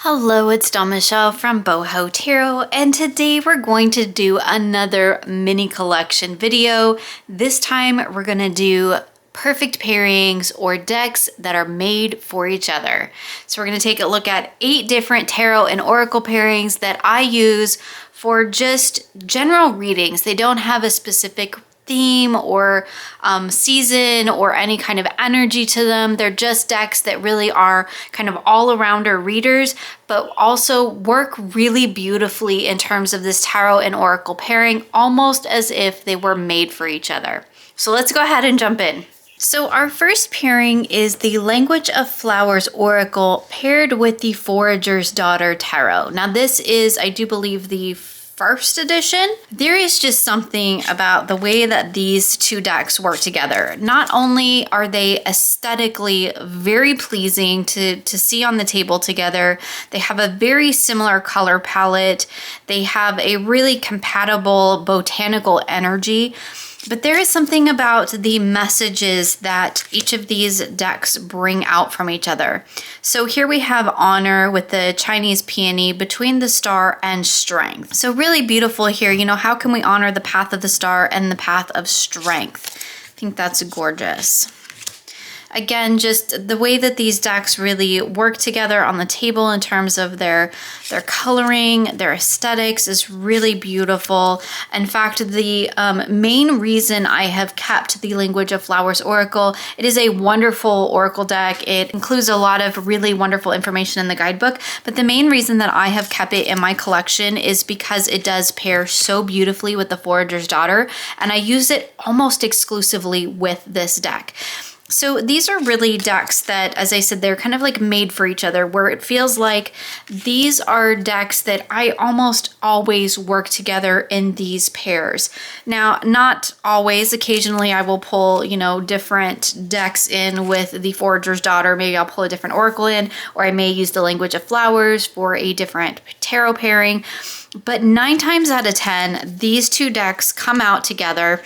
Hello, it's Dawn Michelle from Boho Tarot, and today we're going to do another mini collection video. This time we're going to do perfect pairings or decks that are made for each other. So we're going to take a look at 8 different tarot and oracle pairings that I use for just general readings. They don't have a specific theme or season or any kind of energy to them. They're just decks that really are kind of all-arounder readers, but also work really beautifully in terms of this tarot and oracle pairing, almost as if they were made for each other. So let's go ahead and jump in. So our first pairing is the Language of Flowers Oracle paired with the Forager's Daughter Tarot. Now this is, I do believe, the first edition. There is just something about the way that these two decks work together. Not only are they aesthetically very pleasing to see on the table together, they have a very similar color palette. They have a really compatible botanical energy. But there is something about the messages that each of these decks bring out from each other. So here we have Honor with the Chinese peony, Between the Star and Strength. So really beautiful here. You know, how can we honor the path of the star and the path of strength? I think that's gorgeous. Again, just the way that these decks really work together on the table in terms of their coloring, their aesthetics is really beautiful. In fact, the main reason I have kept the Language of Flowers Oracle, it is a wonderful oracle deck. It includes a lot of really wonderful information in the guidebook, but the main reason that I have kept it in my collection is because it does pair so beautifully with the Forager's Daughter, and I use it almost exclusively with this deck. So these are really decks that, as I said, they're kind of like made for each other, where it feels like these are decks that I almost always work together in these pairs. Now, not always. Occasionally I will pull, you know, different decks in with the Forager's Daughter. Maybe I'll pull a different oracle in, or I may use the Language of Flowers for a different tarot pairing. But 9 times out of 10, these two decks come out together,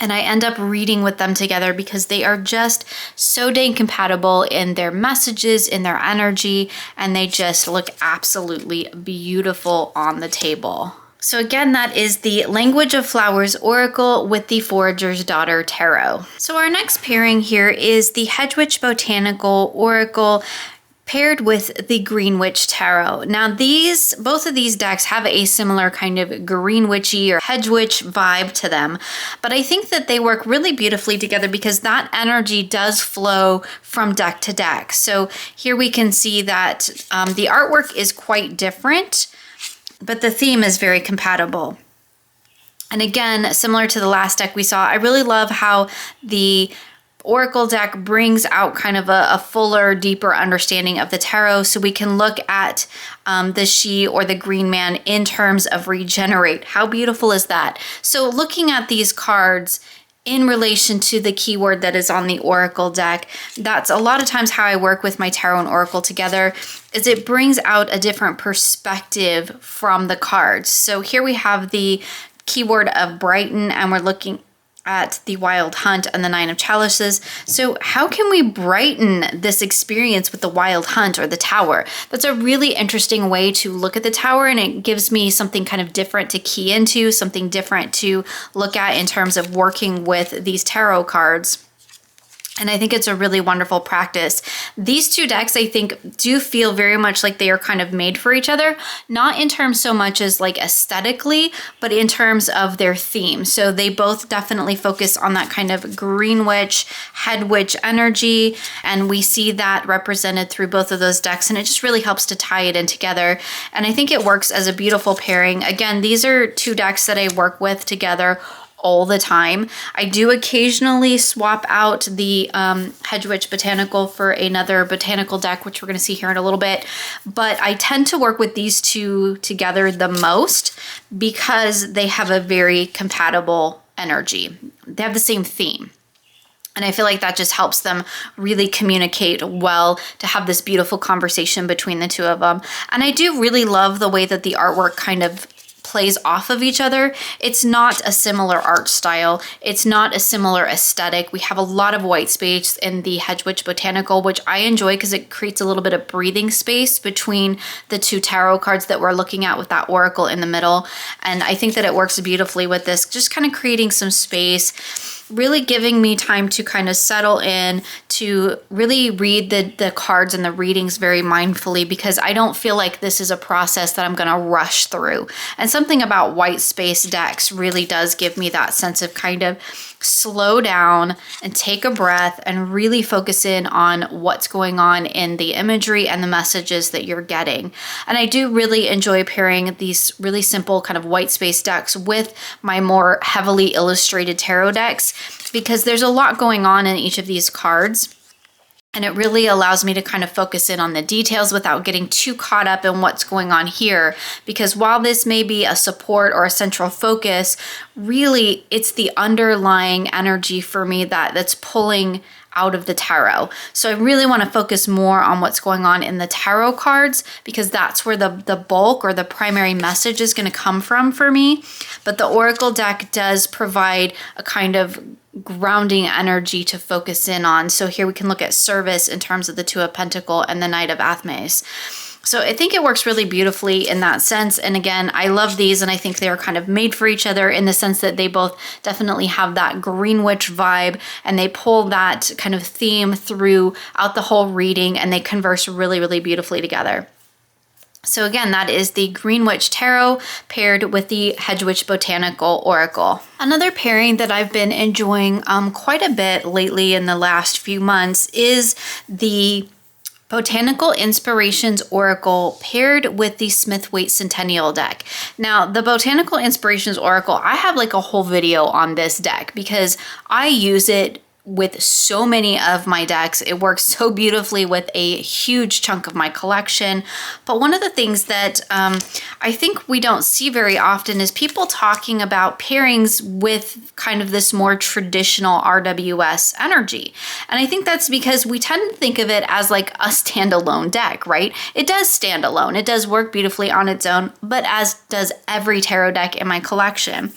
and I end up reading with them together because they are just so dang compatible in their messages, in their energy, and they just look absolutely beautiful on the table. So again, that is the Language of Flowers Oracle with the Forager's Daughter Tarot. So our next pairing here is the Hedgewitch Botanical Oracle paired with the Greenwitch Tarot. Now both of these decks have a similar kind of Greenwitchy or Hedgewitch vibe to them, but I think that they work really beautifully together because that energy does flow from deck to deck. So here we can see that the artwork is quite different, but the theme is very compatible. And again, similar to the last deck we saw, I really love how the Oracle deck brings out kind of a fuller, deeper understanding of the tarot, so we can look at the she or the green man in terms of regenerate. How beautiful is that? So looking at these cards in relation to the keyword that is on the Oracle deck, that's a lot of times how I work with my tarot and Oracle together, is it brings out a different perspective from the cards. So here we have the keyword of brighten, and we're looking at the Wild Hunt and the 9 of Chalices. So how can we brighten this experience with the Wild Hunt or the Tower? That's a really interesting way to look at the Tower, and it gives me something kind of different to key into, something different to look at in terms of working with these tarot cards. And I think it's a really wonderful practice. These two decks, I think, do feel very much like they are kind of made for each other, not in terms so much as like aesthetically, but in terms of their theme. So they both definitely focus on that kind of Greenwitch, Hedgewitch energy, and we see that represented through both of those decks, and it just really helps to tie it in together. And I think it works as a beautiful pairing. Again, these are two decks that I work with together all the time. I do occasionally swap out the Hedgewitch Botanical for another botanical deck, which we're going to see here in a little bit, but I tend to work with these two together the most because they have a very compatible energy. They have the same theme. And I feel like that just helps them really communicate well, to have this beautiful conversation between the two of them. And I do really love the way that the artwork kind of plays off of each other. It's not a similar art style. It's not a similar aesthetic. We have a lot of white space in the Hedgewitch Botanical, which I enjoy because it creates a little bit of breathing space between the two tarot cards that we're looking at with that oracle in the middle. And I think that it works beautifully with this, just kind of creating some space, really giving me time to kind of settle in, to really read the cards and the readings very mindfully, because I don't feel like this is a process that I'm going to rush through. And something about white space decks really does give me that sense of kind of slow down and take a breath and really focus in on what's going on in the imagery and the messages that you're getting. And I do really enjoy pairing these really simple kind of white space decks with my more heavily illustrated tarot decks, because there's a lot going on in each of these cards. And it really allows me to kind of focus in on the details without getting too caught up in what's going on here. Because while this may be a support or a central focus, really it's the underlying energy for me that's pulling out of the tarot. So I really want to focus more on what's going on in the tarot cards, because that's where the bulk or the primary message is going to come from for me. But the oracle deck does provide a kind of grounding energy to focus in on. So here we can look at service in terms of the Two of Pentacles and the Knight of Athmes. So I think it works really beautifully in that sense. And again, I love these, and I think they're kind of made for each other in the sense that they both definitely have that Greenwich vibe, and they pull that kind of theme throughout the whole reading, and they converse really, really beautifully together. So again, that is the Greenwich Tarot paired with the Hedgewitch Botanical Oracle. Another pairing that I've been enjoying quite a bit lately in the last few months is the Botanical Inspirations Oracle paired with the Smith-Waite Centennial deck. Now, the Botanical Inspirations Oracle, I have like a whole video on this deck because I use it with so many of my decks. It works so beautifully with a huge chunk of my collection. But one of the things that I think we don't see very often is people talking about pairings with kind of this more traditional RWS energy. And I think that's because we tend to think of it as like a standalone deck, right? It does stand alone. It does work beautifully on its own, but as does every tarot deck in my collection.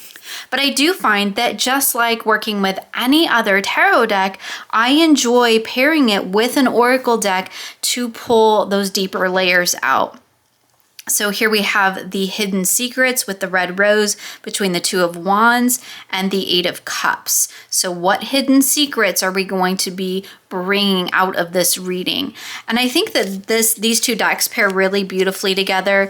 But I do find that just like working with any other tarot deck, I enjoy pairing it with an oracle deck to pull those deeper layers out. So here we have the Hidden Secrets with the red rose between the Two of Wands and the Eight of Cups. So what hidden secrets are we going to be bringing out of this reading? And I think that these two decks pair really beautifully together,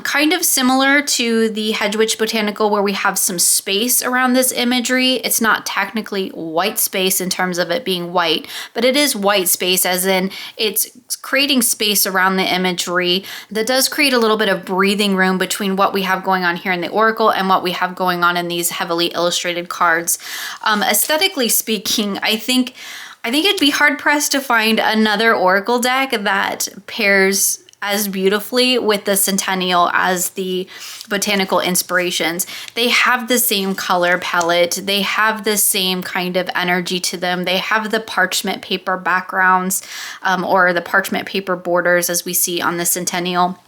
kind of similar to the Hedgewitch Botanical, where we have some space around this imagery. It's not technically white space in terms of it being white, but it is white space as in it's creating space around the imagery that does create a little bit of breathing room between what we have going on here in the oracle and what we have going on in these heavily illustrated cards. Aesthetically speaking, I think it'd be hard-pressed to find another oracle deck that pairs as beautifully with the Centennial as the Botanical Inspirations. They have the same color palette. They have the same kind of energy to them. They have the parchment paper backgrounds or the parchment paper borders as we see on the Centennial.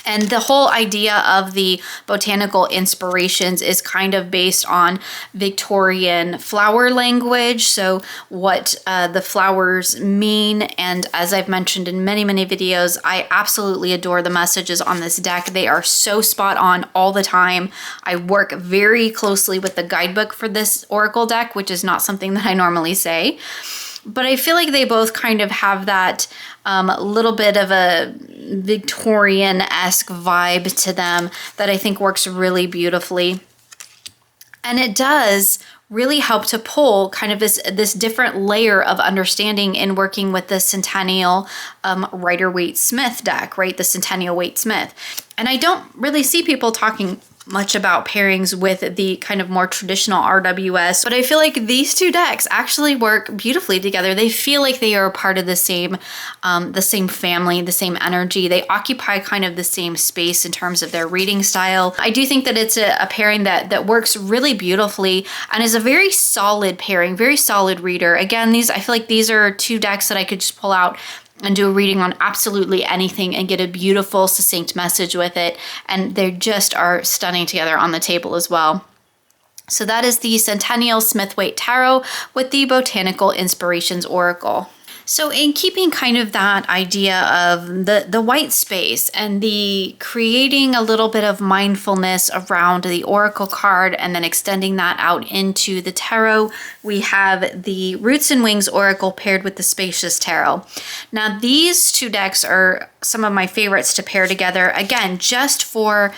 And the whole idea of the Botanical Inspirations is kind of based on Victorian flower language. So what the flowers mean. And as I've mentioned in many, many videos, I absolutely adore the messages on this deck. They are so spot on all the time. I work very closely with the guidebook for this oracle deck, which is not something that I normally say. But I feel like they both kind of have that little bit of a Victorian-esque vibe to them that I think works really beautifully. And it does really help to pull kind of this different layer of understanding in working with the Centennial Rider-Waite-Smith deck, right? The Centennial Waite-Smith. And I don't really see people talking much about pairings with the kind of more traditional RWS, but I feel like these two decks actually work beautifully together. They feel like they are a part of the same family, the same energy. They occupy kind of the same space in terms of their reading style. I do think that it's a pairing that works really beautifully and is a very solid pairing, very solid reader. Again, I feel like these are two decks that I could just pull out and do a reading on absolutely anything and get a beautiful, succinct message with it. And they just are stunning together on the table as well. So that is the Centennial Smith-Waite Tarot with the Botanical Inspirations Oracle. So in keeping kind of that idea of the white space and the creating a little bit of mindfulness around the oracle card and then extending that out into the tarot, we have the Roots and Wings Oracle paired with the Spacious Tarot. Now these two decks are some of my favorites to pair together, again, just for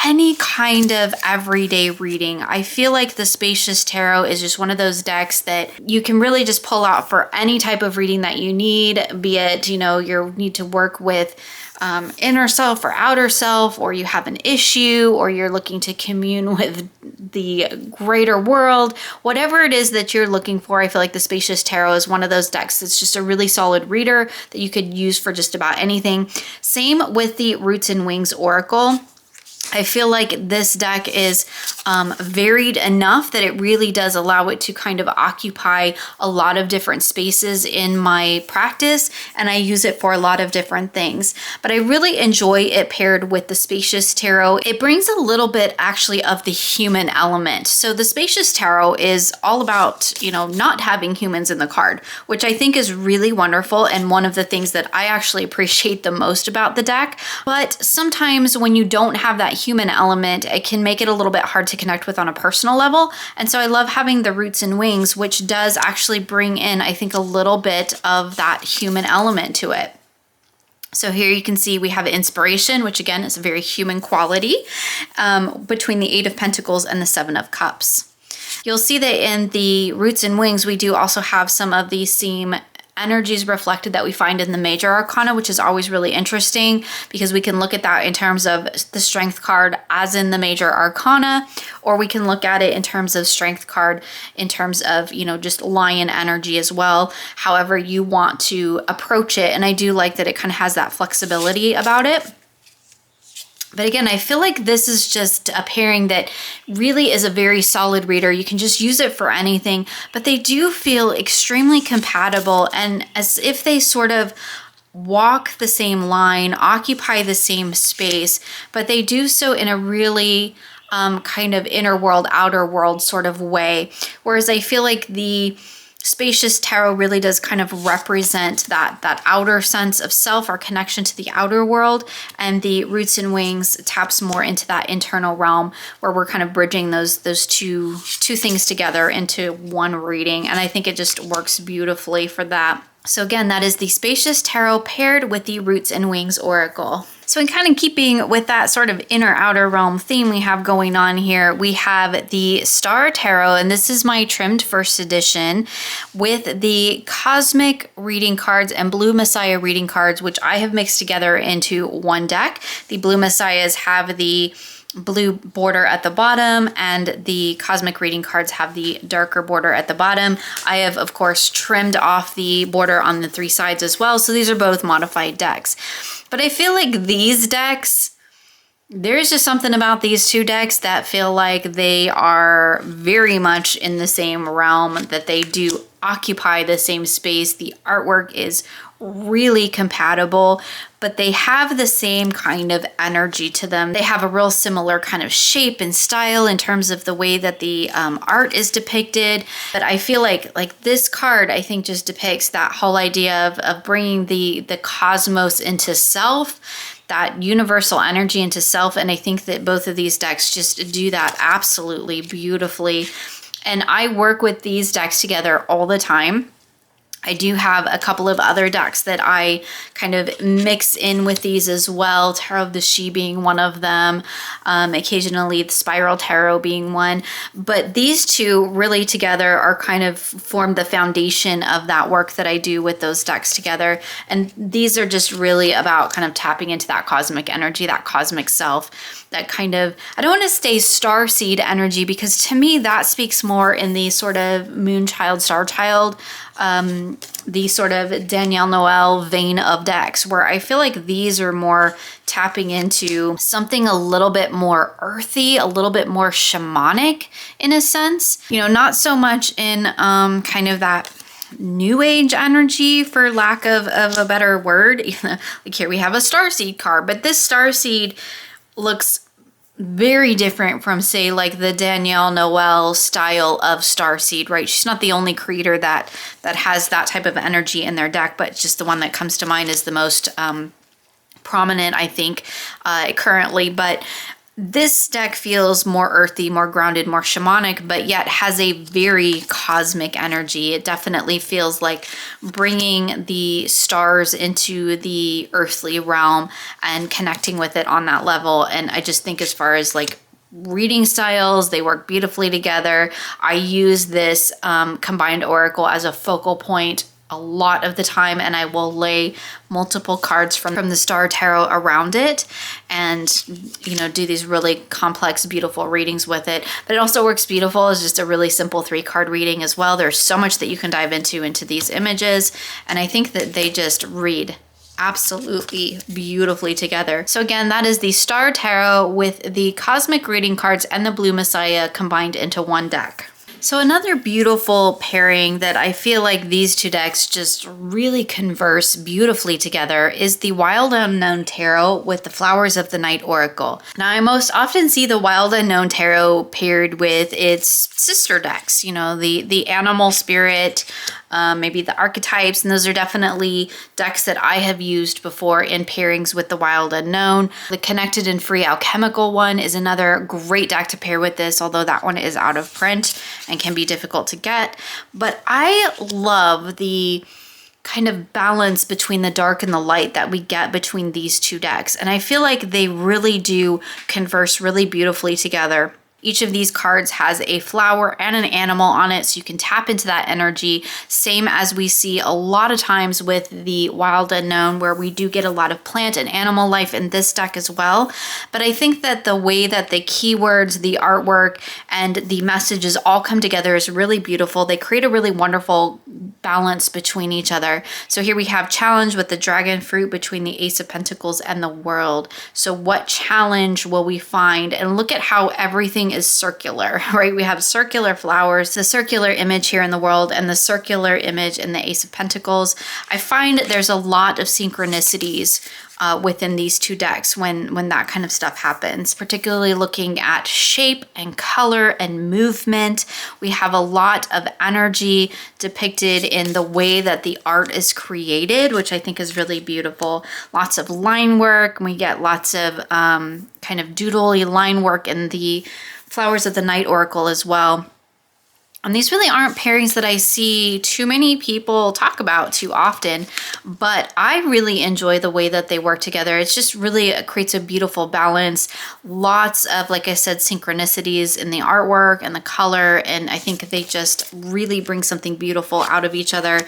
any kind of everyday reading. I feel like the Spacious Tarot is just one of those decks that you can really just pull out for any type of reading that you need, be it, you know, you need to work with inner self or outer self, or you have an issue, or you're looking to commune with the greater world, whatever it is that you're looking for. I feel like the Spacious Tarot is one of those decks that's just a really solid reader that you could use for just about anything. Same with the Roots and Wings Oracle. I feel like this deck is varied enough that it really does allow it to kind of occupy a lot of different spaces in my practice, and I use it for a lot of different things. But I really enjoy it paired with the Spacious Tarot. It brings a little bit actually of the human element. So the Spacious Tarot is all about, you know, not having humans in the card, which I think is really wonderful and one of the things that I actually appreciate the most about the deck. But sometimes when you don't have that human element, it can make it a little bit hard to connect with on a personal level. And so I love having the Roots and Wings, which does actually bring in, I think, a little bit of that human element to it. So here you can see we have inspiration, which again is a very human quality, between the Eight of Pentacles and the Seven of Cups. You'll see that in the Roots and Wings, we do also have some of these same energies reflected that we find in the major arcana, which is always really interesting because we can look at that in terms of the strength card as in the major arcana, or we can look at it in terms of strength card in terms of, you know, just lion energy as well, however you want to approach it. And I do like that it kind of has that flexibility about it. But again, I feel like this is just a pairing that really is a very solid reader. You can just use it for anything, but they do feel extremely compatible and as if they sort of walk the same line, occupy the same space, but they do so in a really kind of inner world, outer world sort of way. Whereas I feel like the Spacious Tarot really does kind of represent that outer sense of self, our connection to the outer world, and the Roots and Wings taps more into that internal realm where we're kind of bridging those two things together into one reading, and I think it just works beautifully for that. So again, that is the Spacious Tarot paired with the Roots and Wings Oracle. So in kind of keeping with that sort of inner outer realm theme we have going on here, we have the Star Tarot, and this is my trimmed first edition with the Cosmic reading cards and Blue Messiah reading cards, which I have mixed together into one deck. The Blue Messiahs have the blue border at the bottom and the Cosmic reading cards have the darker border at the bottom. I have, of course, trimmed off the border on the three sides as well. So these are both modified decks. But I feel like these decks, there's just something about these two decks that feel like they are very much in the same realm, that they do occupy the same space. The artwork is really compatible, but they have the same kind of energy to them. They have a real similar kind of shape and style in terms of the way that the art is depicted. But I feel like this card, I think, just depicts that whole idea of bringing the cosmos into self, that universal energy into self. And I think that both of these decks just do that absolutely beautifully. And I work with these decks together all the time. I do have a couple of other decks that I kind of mix in with these as well. Tarot of the She being one of them, occasionally the Spiral Tarot being one. But these two really together are kind of form the foundation of that work that I do with those decks together. And these are just really about kind of tapping into that cosmic energy, that cosmic self, that kind of, I don't want to say starseed energy, because to me that speaks more in the sort of Moonchild, Starchild, the sort of Danielle Noel vein of decks, where I feel like these are more tapping into something a little bit more earthy, a little bit more shamanic in a sense. You know, not so much in kind of that new age energy, for lack of a better word. Like here we have a starseed card, but this starseed looks very different from, say, like the Danielle Noel style of starseed, right? She's not the only creator that has that type of energy in their deck, but just the one that comes to mind is the most prominent, I think, currently. But this deck feels more earthy, more grounded, more shamanic, but yet has a very cosmic energy. It definitely feels like bringing the stars into the earthly realm and connecting with it on that level. And I just think as far as like reading styles, they work beautifully together. I use this combined oracle as a focal point a lot of the time, and I will lay multiple cards from the Star Tarot around it and, you know, do these really complex, beautiful readings with it. But it also works beautiful as just a really simple 3-card reading as well. There's so much that you can dive into these images, and I think that they just read absolutely beautifully together. So again, that is the Star Tarot with the Cosmic Reading cards and the Blue Messiah combined into one deck. So another beautiful pairing that I feel like these two decks just really converse beautifully together is the Wild Unknown Tarot with the Flowers of the Night Oracle. Now, I most often see the Wild Unknown Tarot paired with its sister decks, you know, the Animal Spirit, maybe the archetypes, and those are definitely decks that I have used before in pairings with the Wild Unknown. The Connected and Free Alchemical one is another great deck to pair with this, although that one is out of print and can be difficult to get. But I love the kind of balance between the dark and the light that we get between these two decks, and I feel like they really do converse really beautifully together. Each of these cards has a flower and an animal on it, so you can tap into that energy, same as we see a lot of times with the Wild Unknown, where we do get a lot of plant and animal life in this deck as well. But I think that the way that the keywords, the artwork, and the messages all come together is really beautiful. They create a really wonderful balance between each other. So here we have challenge with the dragon fruit between the Ace of Pentacles and the World. So what challenge will we find? And look at how everything is circular, right? We have circular flowers, the circular image here in the World, and the circular image in the Ace of Pentacles. I find there's a lot of synchronicities within these two decks when that kind of stuff happens, particularly looking at shape and color and movement. We have a lot of energy depicted in the way that the art is created, which I think is really beautiful. Lots of line work. We get lots of kind of doodly line work in the Flowers of the Night Oracle as well. And these really aren't pairings that I see too many people talk about too often, but I really enjoy the way that they work together. It's just really creates a beautiful balance. Lots of, like I said, synchronicities in the artwork and the color, and I think they just really bring something beautiful out of each other.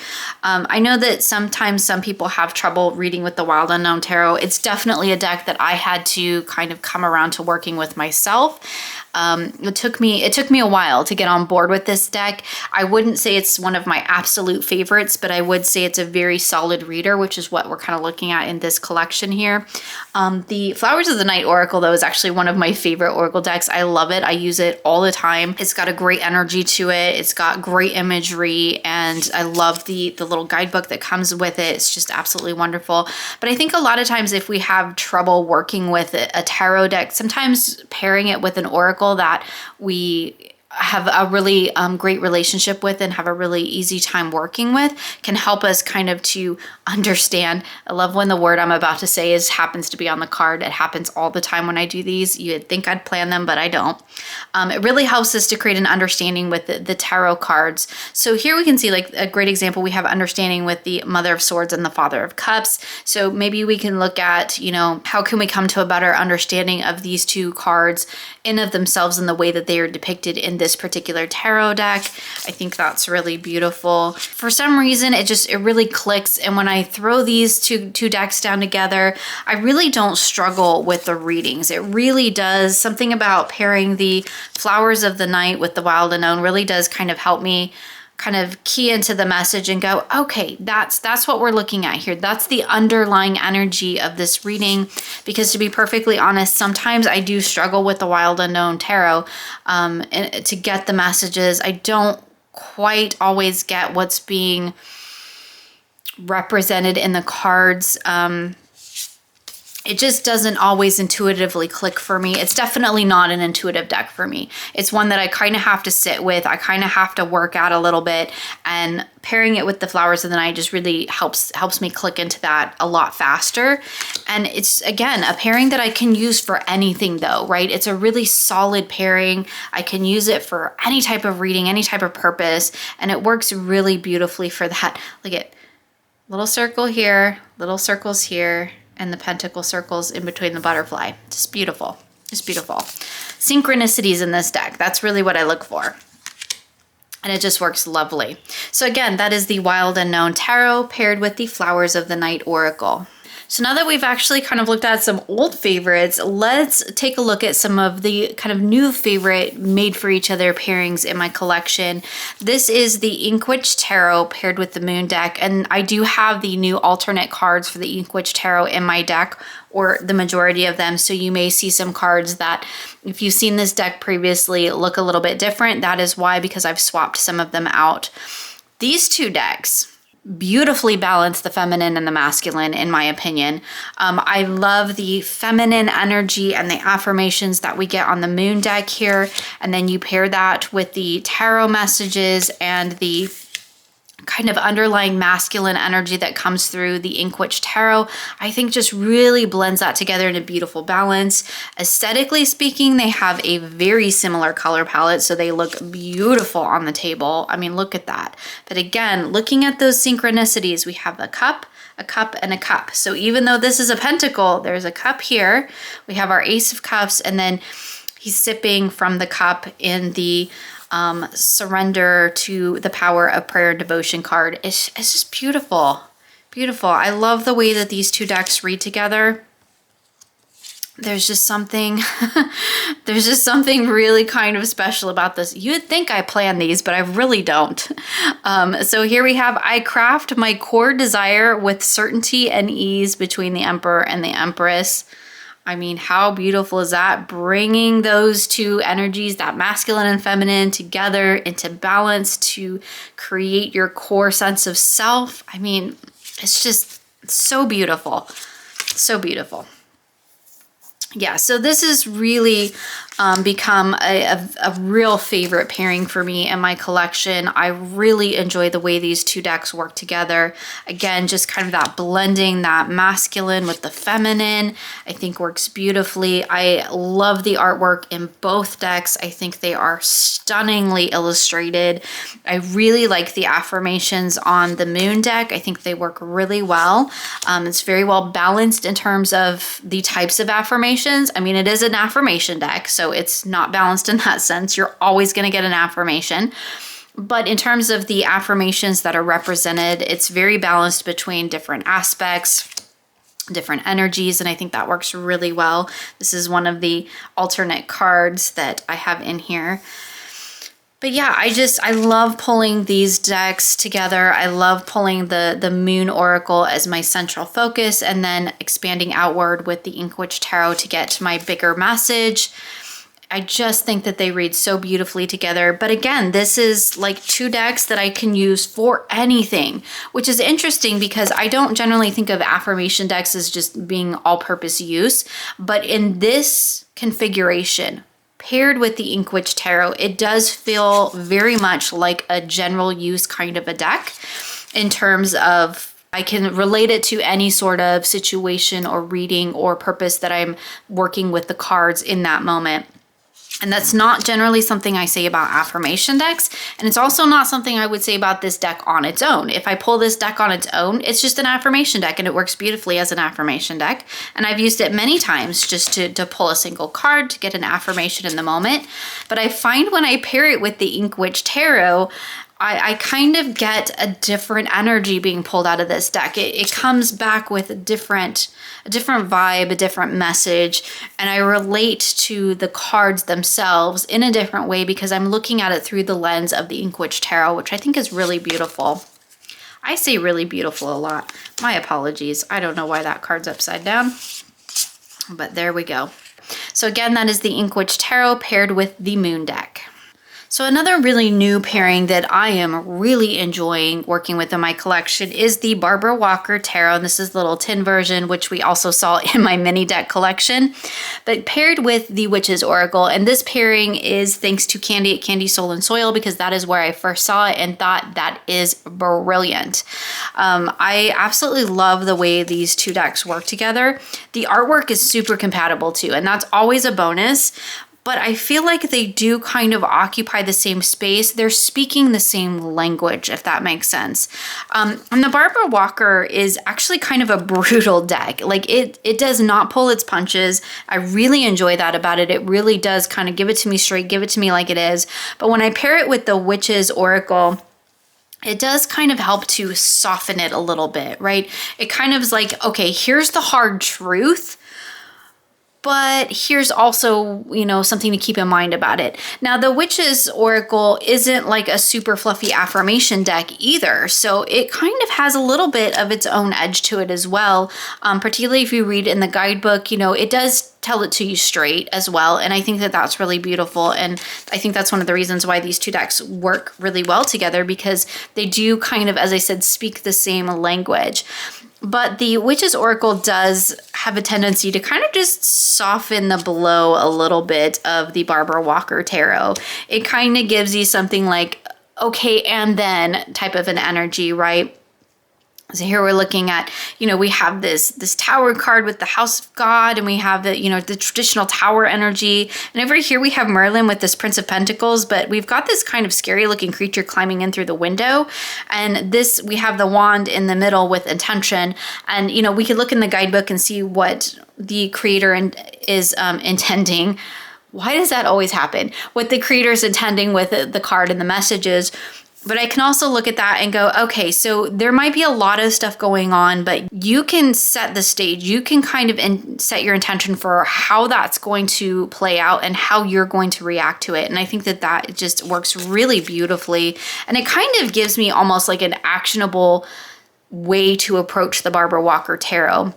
I know that sometimes some people have trouble reading with the Wild Unknown Tarot. It's definitely a deck that I had to kind of come around to working with myself. It took me a while to get on board with this deck. I wouldn't say it's one of my absolute favorites, but I would say it's a very solid reader, which is what we're kind of looking at in this collection here. The Flowers of the Night Oracle, though, is actually one of my favorite oracle decks. I love it. I use it all the time. It's got a great energy to it. It's got great imagery, and I love the little guidebook that comes with it. It's just absolutely wonderful. But I think a lot of times if we have trouble working with a tarot deck, sometimes pairing it with an oracle that we have a really great relationship with and have a really easy time working with can help us kind of to understand. I love when the word I'm about to say happens to be on the card. It happens all the time when I do these. You'd think I'd plan them, but I don't. It really helps us to create an understanding with the tarot cards. So here we can see like a great example. We have understanding with the Mother of Swords and the Father of Cups. So maybe we can look at, you know, how can we come to a better understanding of these two cards in of themselves and the way that they are depicted in this particular tarot deck. I think that's really beautiful. For some reason, it really clicks. And when I throw these two decks down together, I really don't struggle with the readings. It really does. Something about pairing the Flowers of the Night with the Wild Unknown really does kind of help me kind of key into the message and go, okay, that's what we're looking at here. That's the underlying energy of this reading. Because to be perfectly honest, sometimes I do struggle with the Wild Unknown Tarot and to get the messages. I don't quite always get what's being represented in the cards. It just doesn't always intuitively click for me. It's definitely not an intuitive deck for me. It's one that I kind of have to sit with. I kind of have to work at a little bit, and pairing it with the Flowers of the Night just really helps me click into that a lot faster. And it's, again, a pairing that I can use for anything though, right? It's a really solid pairing. I can use it for any type of reading, any type of purpose, and it works really beautifully for that. Look at little circle here, little circles here, and the pentacle circles in between the butterfly. Just beautiful, just beautiful. Synchronicities in this deck, that's really what I look for. And it just works lovely. So again, that is the Wild Unknown Tarot paired with the Flowers of the Night Oracle. So now that we've actually kind of looked at some old favorites, let's take a look at some of the kind of new favorite made for each other pairings in my collection. This is the Inkwitch Tarot paired with the Moon deck, and I do have the new alternate cards for the Inkwitch Tarot in my deck, or the majority of them, so you may see some cards that, if you've seen this deck previously, look a little bit different. That is why, because I've swapped some of them out. These two decks beautifully balance the feminine and the masculine, in my opinion. I love the feminine energy and the affirmations that we get on the Moon deck here, and then you pair that with the tarot messages and the kind of underlying masculine energy that comes through the Inkwitch Tarot. I think just really blends that together in a beautiful balance. Aesthetically speaking, they have a very similar color palette, so they look beautiful on the table. I mean, look at that. But again, looking at those synchronicities, we have a cup, and a cup. So even though this is a pentacle, there's a cup here. We have our Ace of Cups, and then he's sipping from the cup in the surrender to the power of prayer and devotion card. It's just beautiful, beautiful. I love the way that these two decks read together. There's just something there's just something really kind of special about this. You would think I planned these, but I really don't. So here we have, I craft my core desire with certainty and ease between the Emperor and the Empress. I mean, how beautiful is that? Bringing those two energies, that masculine and feminine, together into balance to create your core sense of self. I mean, it's just so beautiful. So beautiful. Yeah, so this has really become a real favorite pairing for me in my collection. I really enjoy the way these two decks work together. Again, just kind of that blending, that masculine with the feminine, I think works beautifully. I love the artwork in both decks. I think they are stunningly illustrated. I really like the affirmations on the Moon deck. I think they work really well. It's very well balanced in terms of the types of affirmations. I mean, it is an affirmation deck, so it's not balanced in that sense. You're always going to get an affirmation. But in terms of the affirmations that are represented, it's very balanced between different aspects, different energies, and I think that works really well. This is one of the alternate cards that I have in here. But yeah, I love pulling these decks together. I love pulling the Moon Oracle as my central focus, and then expanding outward with the Inkwitch Tarot to get to my bigger message. I just think that they read so beautifully together. But again, this is like two decks that I can use for anything, which is interesting because I don't generally think of affirmation decks as just being all-purpose use. But in this configuration, paired with the Inkwitch Tarot, it does feel very much like a general use kind of a deck in terms of I can relate it to any sort of situation or reading or purpose that I'm working with the cards in that moment. And that's not generally something I say about affirmation decks. And it's also not something I would say about this deck on its own. If I pull this deck on its own, it's just an affirmation deck and it works beautifully as an affirmation deck. And I've used it many times just to pull a single card to get an affirmation in the moment. But I find when I pair it with the Inkwitch Tarot, I kind of get a different energy being pulled out of this deck. It comes back with a different vibe, a different message, and I relate to the cards themselves in a different way because I'm looking at it through the lens of the Inkwitch Tarot, which I think is really beautiful. I say really beautiful a lot. My apologies. I don't know why that card's upside down, but there we go. So again, that is the Inkwitch Tarot paired with the Moon deck. So another really new pairing that I am really enjoying working with in my collection is the Barbara Walker Tarot. And this is the little tin version, which we also saw in my mini deck collection, but paired with the Witch's Oracle. And this pairing is thanks to Candy at Candy Soul and Soil, because that is where I first saw it and thought that is brilliant. I absolutely love the way these two decks work together. The artwork is super compatible too, and that's always a bonus. But I feel like they do kind of occupy the same space. They're speaking the same language, if that makes sense. And the Barbara Walker is actually kind of a brutal deck. Like it does not pull its punches. I really enjoy that about it. It really does kind of give it to me straight, give it to me like it is. But when I pair it with the Witch's Oracle, it does kind of help to soften it a little bit, right? It kind of is like, okay, here's the hard truth, but here's also, you know, something to keep in mind about it. Now, the Witch's Oracle isn't like a super fluffy affirmation deck either. So it kind of has a little bit of its own edge to it as well. Particularly if you read in the guidebook, you know, it does tell it to you straight as well. And I think that that's really beautiful. And I think that's one of the reasons why these two decks work really well together, because they do kind of, as I said, speak the same language. But the Witch's Oracle does have a tendency to kind of just soften the blow a little bit of the Barbara Walker Tarot. It kind of gives you something like, okay, and then type of an energy, right? So here we're looking at, you know, we have this Tower card with the House of God, and we have the, you know, the traditional Tower energy. And over here we have Merlin with this Prince of Pentacles, but we've got this kind of scary looking creature climbing in through the window. And this, we have the wand in the middle with intention. And, you know, we could look in the guidebook and see what the creator is intending. Why does that always happen? What the creator is intending with the card and the messages. But I can also look at that and go, okay, so there might be a lot of stuff going on, but you can set the stage. You can kind of set your intention for how that's going to play out and how you're going to react to it. And I think that that just works really beautifully. And it kind of gives me almost like an actionable way to approach the Barbara Walker Tarot.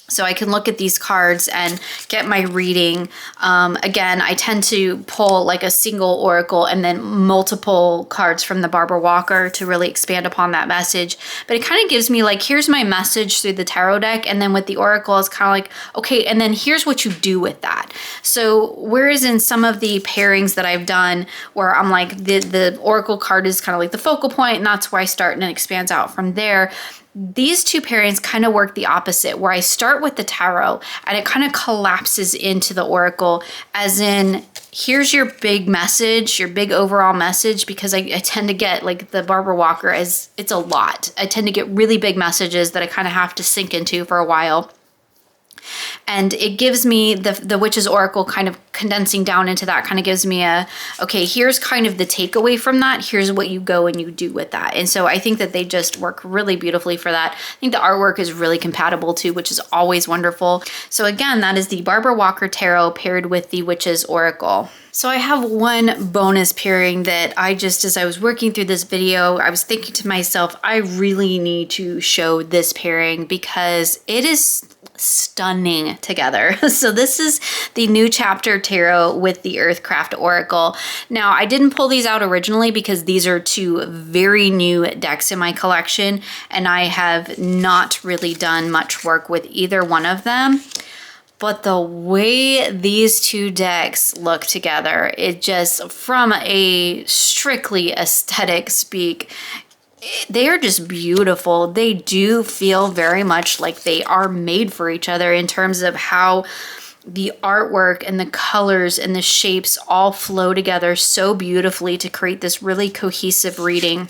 So I can look at these cards and get my reading. Again, I tend to pull like a single oracle and then multiple cards from the Barbara Walker to really expand upon that message. But it kind of gives me like, here's my message through the tarot deck. And then with the oracle, it's kind of like, okay, and then here's what you do with that. So whereas in some of the pairings that I've done where I'm like, the oracle card is kind of like the focal point, and that's where I start and it expands out from there. These two pairings kind of work the opposite, where I start with the tarot and it kind of collapses into the oracle, as in, here's your big message, your big overall message, because I tend to get like the Barbara Walker as it's a lot. I tend to get really big messages that I kind of have to sink into for a while. And it gives me the Witch's Oracle kind of condensing down into that, kind of gives me a, okay, here's kind of the takeaway from that. Here's what you go and you do with that. And so I think that they just work really beautifully for that. I think the artwork is really compatible too, which is always wonderful. So again, that is the Barbara Walker Tarot paired with the Witch's Oracle. So I have one bonus pairing that I just, as I was working through this video, I was thinking to myself, I really need to show this pairing because it is stunning together. So this is the new Chapter Tarot with the Earthcraft Oracle. Now, I didn't pull these out originally because these are two very new decks in my collection, and I have not really done much work with either one of them. But the way these two decks look together, it just, from a strictly aesthetic speak, they are just beautiful. They do feel very much like they are made for each other in terms of how the artwork and the colors and the shapes all flow together so beautifully to create this really cohesive reading.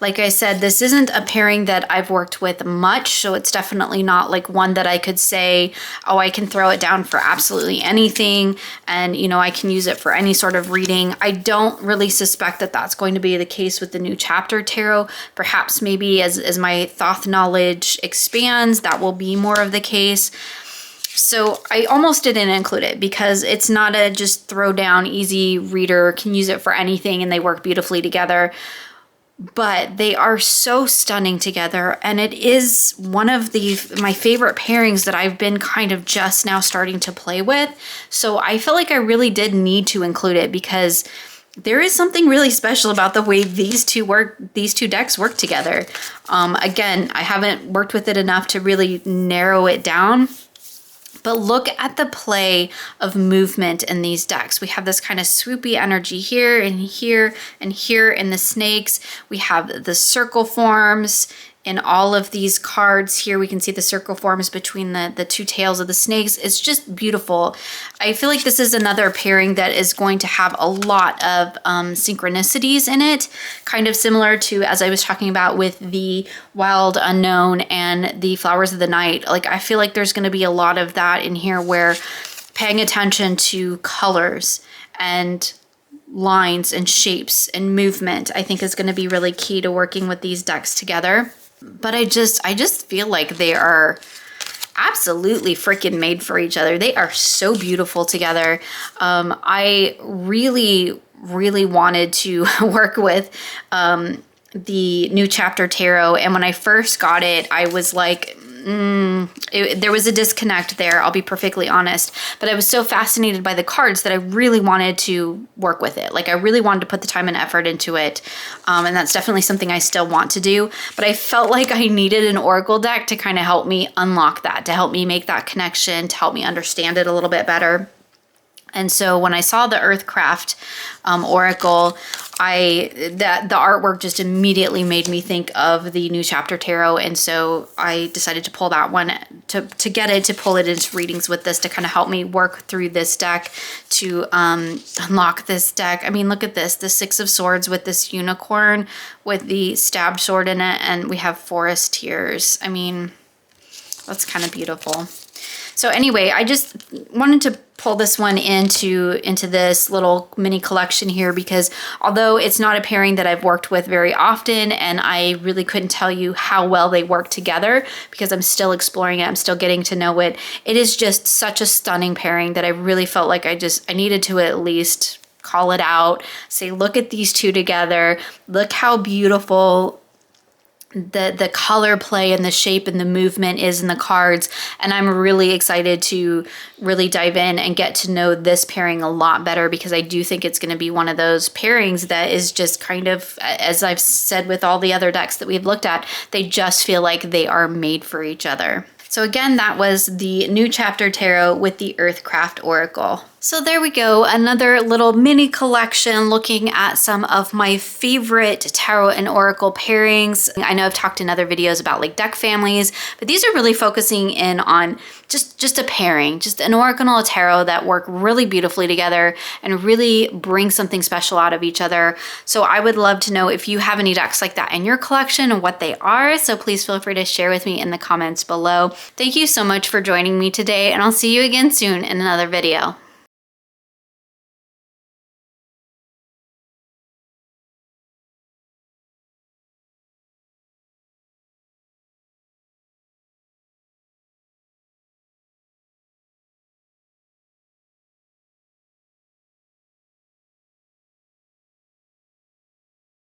Like I said, this isn't a pairing that I've worked with much, so it's definitely not like one that I could say, oh, I can throw it down for absolutely anything and, you know, I can use it for any sort of reading. I don't really suspect that that's going to be the case with the new Chapter Tarot. Perhaps maybe as my Thoth knowledge expands, that will be more of the case. So I almost didn't include it because it's not a just throw down easy reader, can use it for anything, and they work beautifully together. But they are so stunning together, and it is one of my favorite pairings that I've been kind of just now starting to play with. So I feel like I really did need to include it because there is something really special about the way these two decks work together. Again, I haven't worked with it enough to really narrow it down, but look at the play of movement in these decks. We have this kind of swoopy energy here and here and here in the snakes. We have the circle forms in all of these cards here. We can see the circle forms between the two tails of the snakes. It's just beautiful. I feel like this is another pairing that is going to have a lot of synchronicities in it, kind of similar to, as I was talking about with the Wild Unknown and the Flowers of the Night. Like, I feel like there's going to be a lot of that in here, where paying attention to colors and lines and shapes and movement, I think, is going to be really key to working with these decks together. But I just feel like they are absolutely freaking made for each other. They are so beautiful together. I really wanted to work with the New Chapter Tarot, and when I first got it, I was like, there was a disconnect there, I'll be perfectly honest. But I was so fascinated by the cards that I really wanted to work with it. Like, I really wanted to put the time and effort into it. And that's definitely something I still want to do. But I felt like I needed an oracle deck to kind of help me unlock that, to help me make that connection, to help me understand it a little bit better. And so when I saw the Earthcraft Oracle, the artwork just immediately made me think of the New Chapter Tarot. And so I decided to pull that one, to pull it into readings with this, to kind of help me work through this deck, to unlock this deck. I mean, look at this, the Six of Swords with this unicorn with the stabbed sword in it. And we have forest tears. I mean, that's kind of beautiful. So anyway, I just wanted to pull this one into this little mini collection here, because although it's not a pairing that I've worked with very often, and I really couldn't tell you how well they work together because I'm still exploring it, I'm still getting to know it, it is just such a stunning pairing that I really felt like I needed to at least call it out, say, look at these two together, look how beautiful the color play and the shape and the movement is in the cards. And I'm really excited to really dive in and get to know this pairing a lot better, because I do think it's going to be one of those pairings that is just kind of, as I've said with all the other decks that we've looked at, they just feel like they are made for each other. So again, that was the New Chapter Tarot with the Earthcraft Oracle. So there we go, another little mini collection looking at some of my favorite tarot and oracle pairings. I know I've talked in other videos about like deck families, but these are really focusing in on just a pairing, just an oracle and a tarot that work really beautifully together and really bring something special out of each other. So I would love to know if you have any decks like that in your collection and what they are. So please feel free to share with me in the comments below. Thank you so much for joining me today, and I'll see you again soon in another video.